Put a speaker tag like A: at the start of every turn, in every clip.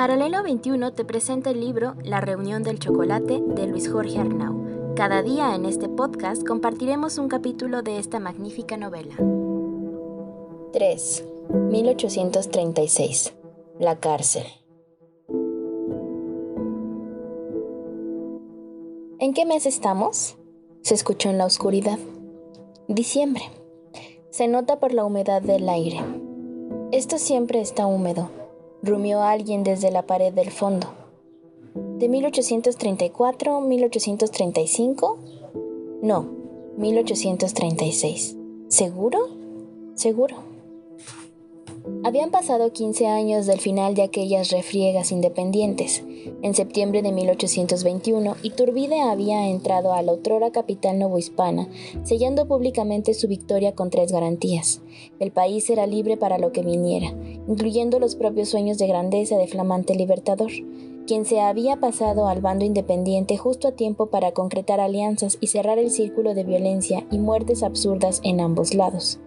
A: Paralelo 21 te presenta el libro La reunión del chocolate de Luis Jorge Arnau. Cada día en este podcast compartiremos un capítulo de esta magnífica novela. 3. 1836. La cárcel. ¿En qué mes estamos?, se escuchó en la oscuridad. Diciembre. Se nota por la humedad del aire. Esto siempre está húmedo, rumió alguien desde la pared del fondo. ¿De 1834, 1835? No, 1836. ¿Seguro? Seguro. Habían pasado 15 años del final de aquellas refriegas independientes. En septiembre de 1821, Iturbide había entrado a la otrora capital novohispana, sellando públicamente su victoria con 3 garantías. El país era libre para lo que viniera, incluyendo los propios sueños de grandeza de flamante libertador, quien se había pasado al bando independiente justo a tiempo para concretar alianzas y cerrar el círculo de violencia y muertes absurdas en ambos lados.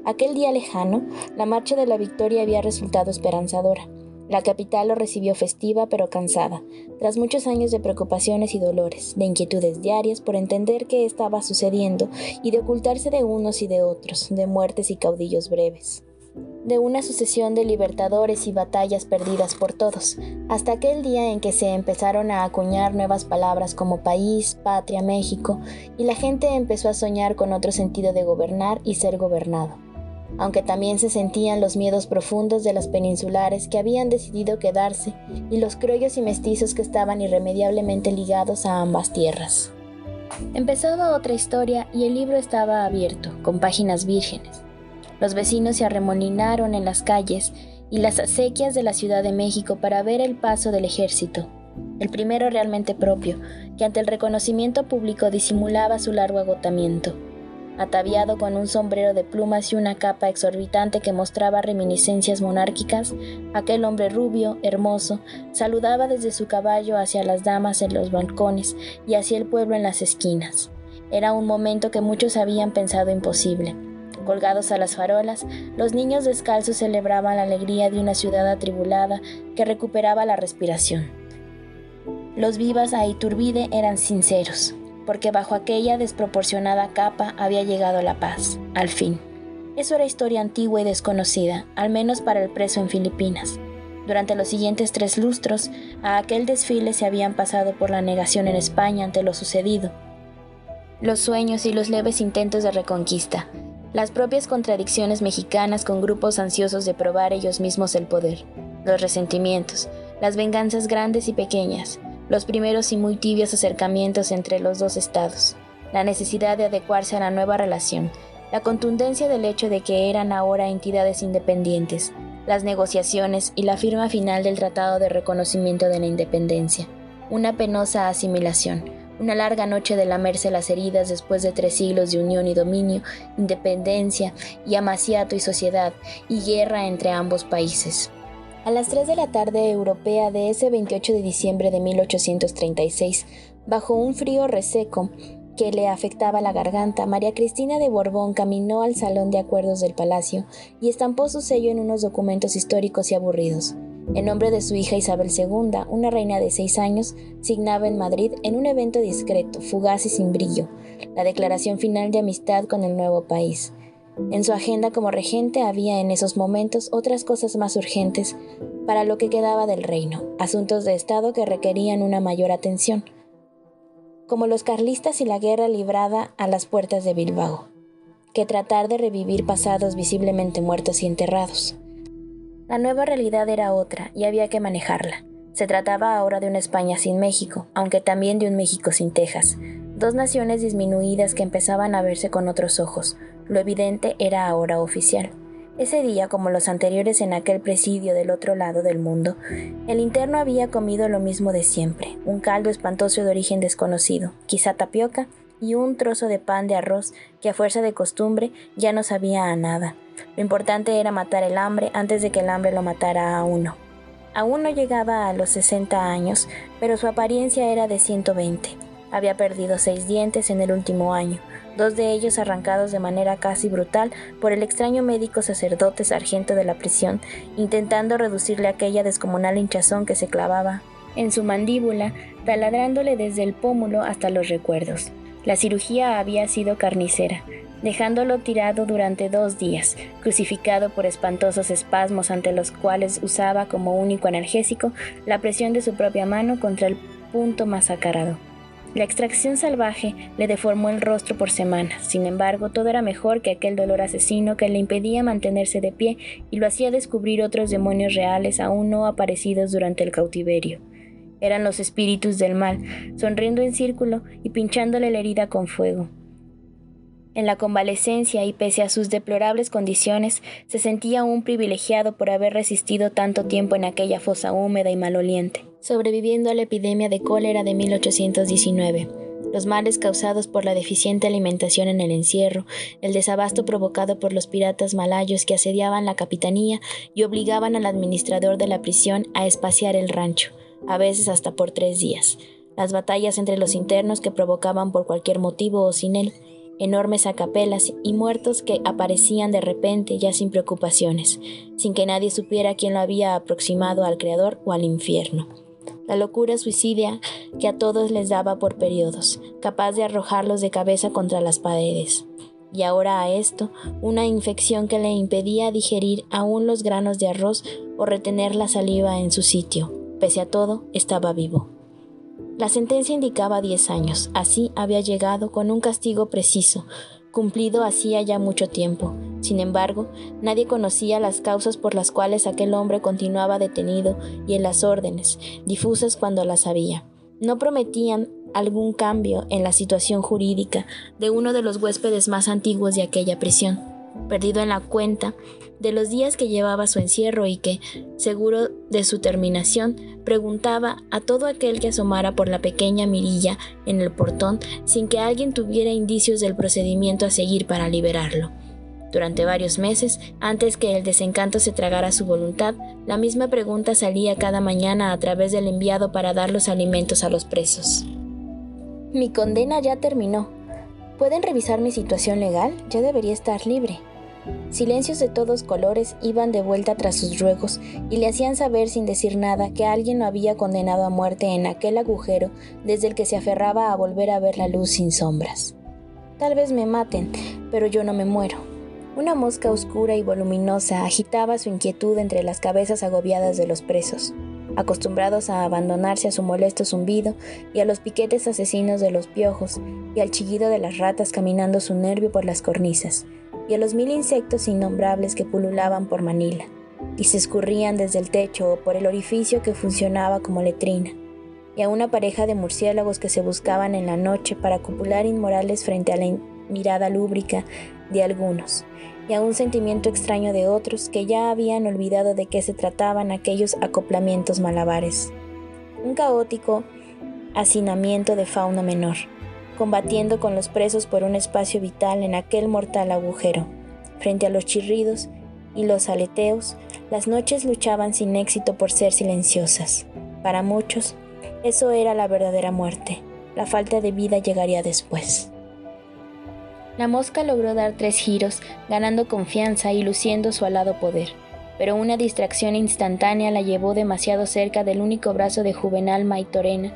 A: Aquel día lejano, la marcha de la victoria había resultado esperanzadora. La capital lo recibió festiva pero cansada, tras muchos años de preocupaciones y dolores, de inquietudes diarias por entender qué estaba sucediendo y de ocultarse de unos y de otros, de muertes y caudillos breves. De una sucesión de libertadores y batallas perdidas por todos, hasta aquel día en que se empezaron a acuñar nuevas palabras como país, patria, México, y la gente empezó a soñar con otro sentido de gobernar y ser gobernado. Aunque también se sentían los miedos profundos de los peninsulares que habían decidido quedarse y los criollos y mestizos que estaban irremediablemente ligados a ambas tierras. Empezaba otra historia y el libro estaba abierto, con páginas vírgenes. Los vecinos se arremolinaron en las calles y las acequias de la Ciudad de México para ver el paso del ejército, el primero realmente propio, que ante el reconocimiento público disimulaba su largo agotamiento. Ataviado con un sombrero de plumas y una capa exorbitante que mostraba reminiscencias monárquicas, aquel hombre rubio, hermoso, saludaba desde su caballo hacia las damas en los balcones y hacia el pueblo en las esquinas. Era un momento que muchos habían pensado imposible. Colgados a las farolas, los niños descalzos celebraban la alegría de una ciudad atribulada que recuperaba la respiración. Los vivas a Iturbide eran sinceros, porque bajo aquella desproporcionada capa había llegado la paz, al fin. Eso era historia antigua y desconocida, al menos para el preso en Filipinas. Durante los siguientes 3 lustros, a aquel desfile se habían pasado por la negación en España ante lo sucedido, los sueños y los leves intentos de reconquista, las propias contradicciones mexicanas con grupos ansiosos de probar ellos mismos el poder, los resentimientos, las venganzas grandes y pequeñas, los primeros y muy tibios acercamientos entre los dos estados, la necesidad de adecuarse a la nueva relación, la contundencia del hecho de que eran ahora entidades independientes, las negociaciones y la firma final del Tratado de Reconocimiento de la Independencia, una penosa asimilación, una larga noche de lamerse las heridas después de 3 siglos de unión y dominio, independencia y amaciato y sociedad y guerra entre ambos países. A las 3 de la tarde europea de ese 28 de diciembre de 1836, bajo un frío reseco que le afectaba la garganta, María Cristina de Borbón caminó al salón de acuerdos del palacio y estampó su sello en unos documentos históricos y aburridos. En nombre de su hija Isabel II, una reina de 6 años, signaba en Madrid, en un evento discreto, fugaz y sin brillo, la declaración final de amistad con el nuevo país. En su agenda como regente había en esos momentos otras cosas más urgentes para lo que quedaba del reino, asuntos de Estado que requerían una mayor atención, como los carlistas y la guerra librada a las puertas de Bilbao, que tratar de revivir pasados visiblemente muertos y enterrados. La nueva realidad era otra y había que manejarla. Se trataba ahora de una España sin México, aunque también de un México sin Texas, 2 naciones disminuidas que empezaban a verse con otros ojos. Lo evidente era ahora oficial. Ese día, como los anteriores en aquel presidio del otro lado del mundo, el interno había comido lo mismo de siempre, un caldo espantoso de origen desconocido, quizá tapioca, y un trozo de pan de arroz que a fuerza de costumbre ya no sabía a nada. Lo importante era matar el hambre antes de que el hambre lo matara a uno. Aún no llegaba a los 60 años, pero su apariencia era de 120. Había perdido 6 dientes en el último año, 2 de ellos arrancados de manera casi brutal por el extraño médico sacerdote sargento de la prisión, intentando reducirle aquella descomunal hinchazón que se clavaba en su mandíbula, taladrándole desde el pómulo hasta los recuerdos. La cirugía había sido carnicera, dejándolo tirado durante 2 días, crucificado por espantosos espasmos ante los cuales usaba como único analgésico la presión de su propia mano contra el punto masacrado. La extracción salvaje le deformó el rostro por semanas. Sin embargo, todo era mejor que aquel dolor asesino que le impedía mantenerse de pie y lo hacía descubrir otros demonios reales aún no aparecidos durante el cautiverio. Eran los espíritus del mal, sonriendo en círculo y pinchándole la herida con fuego. En la convalecencia y pese a sus deplorables condiciones, se sentía aún privilegiado por haber resistido tanto tiempo en aquella fosa húmeda y maloliente, sobreviviendo a la epidemia de cólera de 1819. Los males causados por la deficiente alimentación en el encierro, el desabasto provocado por los piratas malayos que asediaban la capitanía y obligaban al administrador de la prisión a espaciar el rancho, a veces hasta por 3 días. Las batallas entre los internos que provocaban por cualquier motivo o sin él, enormes acapelas y muertos que aparecían de repente ya sin preocupaciones, sin que nadie supiera quién lo había aproximado al Creador o al infierno. La locura suicidia que a todos les daba por periodos, capaz de arrojarlos de cabeza contra las paredes. Y ahora a esto, una infección que le impedía digerir aún los granos de arroz o retener la saliva en su sitio. Pese a todo, estaba vivo. La sentencia indicaba 10 años, así había llegado con un castigo preciso, cumplido hacía ya mucho tiempo. Sin embargo, nadie conocía las causas por las cuales aquel hombre continuaba detenido y en las órdenes, difusas cuando las había, no prometían algún cambio en la situación jurídica de uno de los huéspedes más antiguos de aquella prisión, perdido en la cuenta de los días que llevaba su encierro y que, seguro de su terminación, preguntaba a todo aquel que asomara por la pequeña mirilla en el portón sin que alguien tuviera indicios del procedimiento a seguir para liberarlo. Durante varios meses, antes que el desencanto se tragara su voluntad, la misma pregunta salía cada mañana a través del enviado para dar los alimentos a los presos. Mi condena ya terminó. ¿Pueden revisar mi situación legal? Ya debería estar libre. Silencios de todos colores iban de vuelta tras sus ruegos y le hacían saber sin decir nada que alguien lo había condenado a muerte en aquel agujero desde el que se aferraba a volver a ver la luz sin sombras. Tal vez me maten, pero yo no me muero. Una mosca oscura y voluminosa agitaba su inquietud entre las cabezas agobiadas de los presos, acostumbrados a abandonarse a su molesto zumbido y a los piquetes asesinos de los piojos y al chillido de las ratas caminando su nervio por las cornisas, y a los 1000 insectos innombrables que pululaban por Manila y se escurrían desde el techo o por el orificio que funcionaba como letrina, y a una pareja de murciélagos que se buscaban en la noche para copular inmorales frente a la mirada lúbrica de algunos, y a un sentimiento extraño de otros que ya habían olvidado de qué se trataban aquellos acoplamientos malabares. Un caótico hacinamiento de fauna menor, combatiendo con los presos por un espacio vital en aquel mortal agujero. Frente a los chirridos y los aleteos, las noches luchaban sin éxito por ser silenciosas. Para muchos, eso era la verdadera muerte. La falta de vida llegaría después. La mosca logró dar 3 giros, ganando confianza y luciendo su alado poder, pero una distracción instantánea la llevó demasiado cerca del único brazo de Juvenal Maytorena,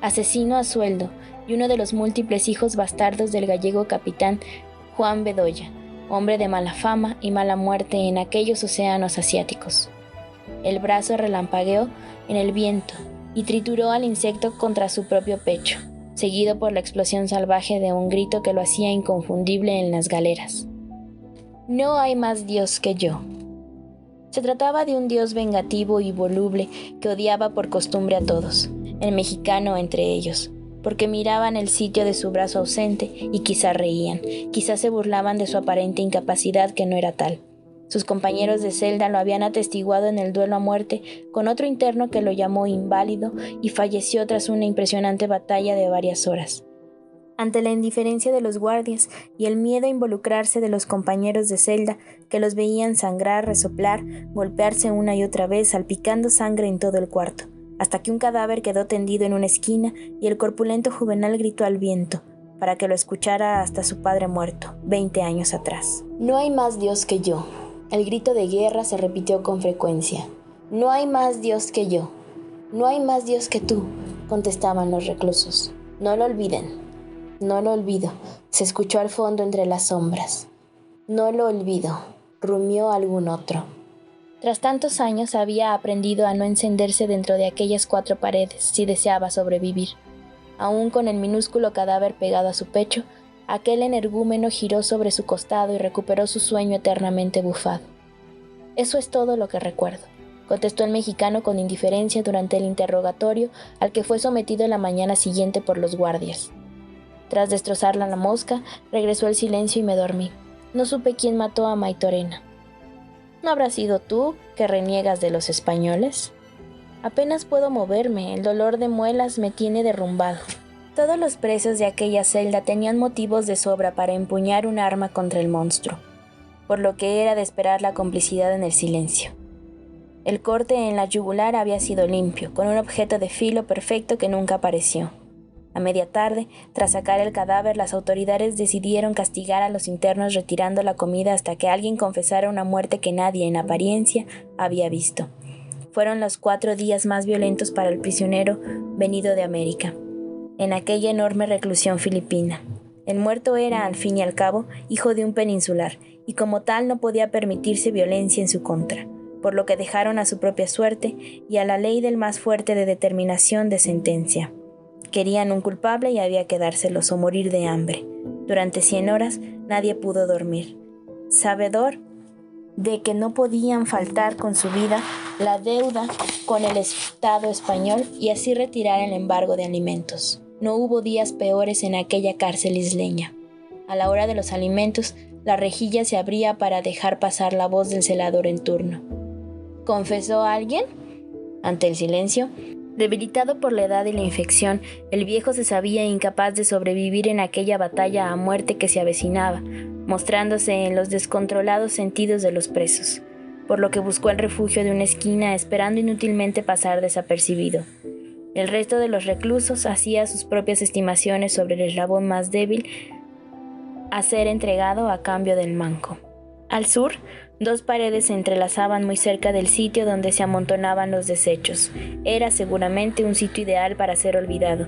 A: asesino a sueldo, y uno de los múltiples hijos bastardos del gallego capitán Juan Bedoya, hombre de mala fama y mala muerte en aquellos océanos asiáticos. El brazo relampagueó en el viento y trituró al insecto contra su propio pecho, seguido por la explosión salvaje de un grito que lo hacía inconfundible en las galeras. No hay más Dios que yo. Se trataba de un Dios vengativo y voluble que odiaba por costumbre a todos, el mexicano entre ellos, porque miraban el sitio de su brazo ausente y quizá reían, quizá se burlaban de su aparente incapacidad que no era tal. Sus compañeros de celda lo habían atestiguado en el duelo a muerte con otro interno que lo llamó inválido y falleció tras una impresionante batalla de varias horas. Ante la indiferencia de los guardias y el miedo a involucrarse de los compañeros de celda que los veían sangrar, resoplar, golpearse una y otra vez, salpicando sangre en todo el cuarto, hasta que un cadáver quedó tendido en una esquina y el corpulento Juvenal gritó al viento: para que lo escuchara hasta su padre muerto, 20 años atrás. No hay más Dios que yo. El grito de guerra se repitió con frecuencia. No hay más Dios que yo. No hay más Dios que tú, contestaban los reclusos. No lo olviden. No lo olvido, se escuchó al fondo entre las sombras. No lo olvido, rumió algún otro. Tras tantos años había aprendido a no encenderse dentro de aquellas 4 paredes si deseaba sobrevivir. Aún con el minúsculo cadáver pegado a su pecho, aquel energúmeno giró sobre su costado y recuperó su sueño eternamente bufado. Eso es todo lo que recuerdo, contestó el mexicano con indiferencia durante el interrogatorio al que fue sometido la mañana siguiente por los guardias. Tras destrozarla la mosca, regresó el silencio y me dormí. No supe quién mató a Maytorena. ¿No habrás sido tú que reniegas de los españoles? Apenas puedo moverme, el dolor de muelas me tiene derrumbado. Todos los presos de aquella celda tenían motivos de sobra para empuñar un arma contra el monstruo, por lo que era de esperar la complicidad en el silencio. El corte en la yugular había sido limpio, con un objeto de filo perfecto que nunca apareció. A media tarde, tras sacar el cadáver, las autoridades decidieron castigar a los internos retirando la comida hasta que alguien confesara una muerte que nadie, en apariencia, había visto. Fueron los 4 días más violentos para el prisionero venido de América, en aquella enorme reclusión filipina. El muerto era, al fin y al cabo, hijo de un peninsular, y como tal no podía permitirse violencia en su contra, por lo que dejaron a su propia suerte y a la ley del más fuerte de determinación de sentencia. Querían un culpable y había que dárselos o morir de hambre. Durante 100 horas nadie pudo dormir, sabedor de que no podían faltar con su vida la deuda con el Estado español y así retirar el embargo de alimentos. No hubo días peores en aquella cárcel isleña. A la hora de los alimentos, la rejilla se abría para dejar pasar la voz del celador en turno. ¿Confesó alguien? Ante el silencio, debilitado por la edad y la infección, el viejo se sabía incapaz de sobrevivir en aquella batalla a muerte que se avecinaba, mostrándose en los descontrolados sentidos de los presos, por lo que buscó el refugio de una esquina esperando inútilmente pasar desapercibido. El resto de los reclusos hacía sus propias estimaciones sobre el eslabón más débil a ser entregado a cambio del manco. Al sur, 2 paredes se entrelazaban muy cerca del sitio donde se amontonaban los desechos. Era seguramente un sitio ideal para ser olvidado,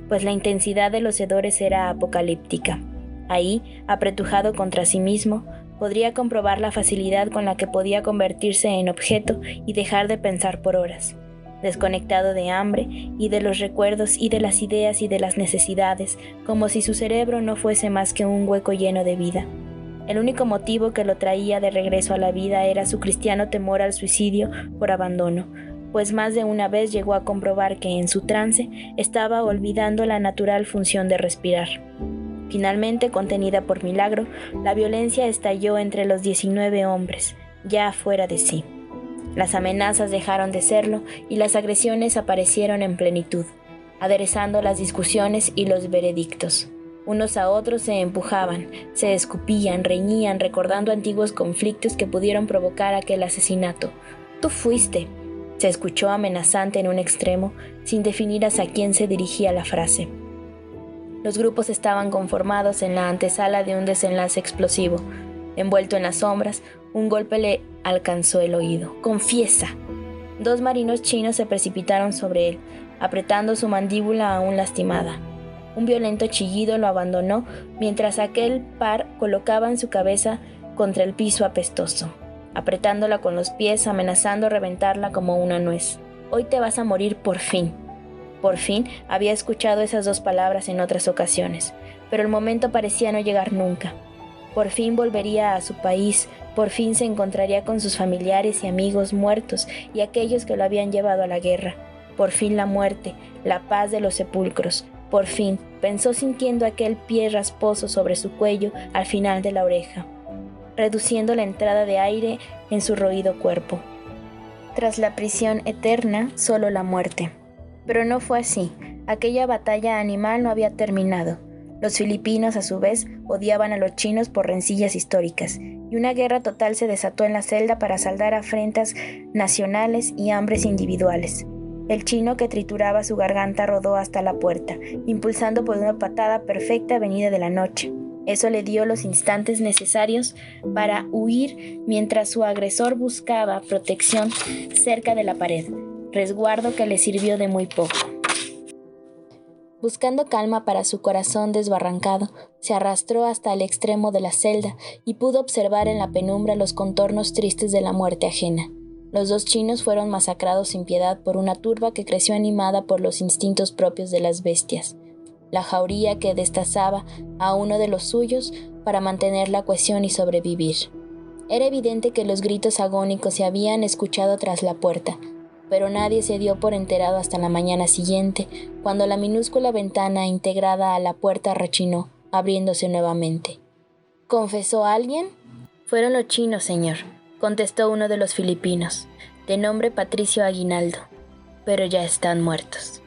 A: pues la intensidad de los hedores era apocalíptica. Ahí, apretujado contra sí mismo, podría comprobar la facilidad con la que podía convertirse en objeto y dejar de pensar por horas. Desconectado de hambre y de los recuerdos y de las ideas y de las necesidades, como si su cerebro no fuese más que un hueco lleno de vida. El único motivo que lo traía de regreso a la vida era su cristiano temor al suicidio por abandono, pues más de una vez llegó a comprobar que en su trance estaba olvidando la natural función de respirar. Finalmente, contenida por milagro, la violencia estalló entre los 19 hombres, ya fuera de sí. Las amenazas dejaron de serlo y las agresiones aparecieron en plenitud, aderezando las discusiones y los veredictos. Unos a otros se empujaban, se escupían, reñían, recordando antiguos conflictos que pudieron provocar aquel asesinato. «Tú fuiste», se escuchó amenazante en un extremo, sin definir hacia quién se dirigía la frase. Los grupos estaban conformados en la antesala de un desenlace explosivo. Envuelto en las sombras, un golpe le alcanzó el oído. «¡Confiesa!». 2 marinos chinos se precipitaron sobre él, apretando su mandíbula aún lastimada. Un violento chillido lo abandonó, mientras aquel par colocaban su cabeza contra el piso apestoso, apretándola con los pies, amenazando reventarla como una nuez. «Hoy te vas a morir por fin». Por fin había escuchado esas 2 palabras en otras ocasiones, pero el momento parecía no llegar nunca. Por fin volvería a su país, por fin se encontraría con sus familiares y amigos muertos y aquellos que lo habían llevado a la guerra. Por fin la muerte, la paz de los sepulcros. Por fin, pensó sintiendo aquel pie rasposo sobre su cuello al final de la oreja, reduciendo la entrada de aire en su roído cuerpo. Tras la prisión eterna, solo la muerte. Pero no fue así. Aquella batalla animal no había terminado. Los filipinos, a su vez, odiaban a los chinos por rencillas históricas, y una guerra total se desató en la celda para saldar afrentas nacionales y hambres individuales. El chino que trituraba su garganta rodó hasta la puerta, impulsando por una patada perfecta venida de la noche. Eso le dio los instantes necesarios para huir mientras su agresor buscaba protección cerca de la pared, resguardo que le sirvió de muy poco. Buscando calma para su corazón desbarrancado, se arrastró hasta el extremo de la celda y pudo observar en la penumbra los contornos tristes de la muerte ajena. Los 2 chinos fueron masacrados sin piedad por una turba que creció animada por los instintos propios de las bestias. La jauría que destazaba a uno de los suyos para mantener la cohesión y sobrevivir. Era evidente que los gritos agónicos se habían escuchado tras la puerta, pero nadie se dio por enterado hasta la mañana siguiente, cuando la minúscula ventana integrada a la puerta rechinó, abriéndose nuevamente. ¿Confesó alguien? Fueron los chinos, señor, contestó uno de los filipinos, de nombre Patricio Aguinaldo, pero ya están muertos.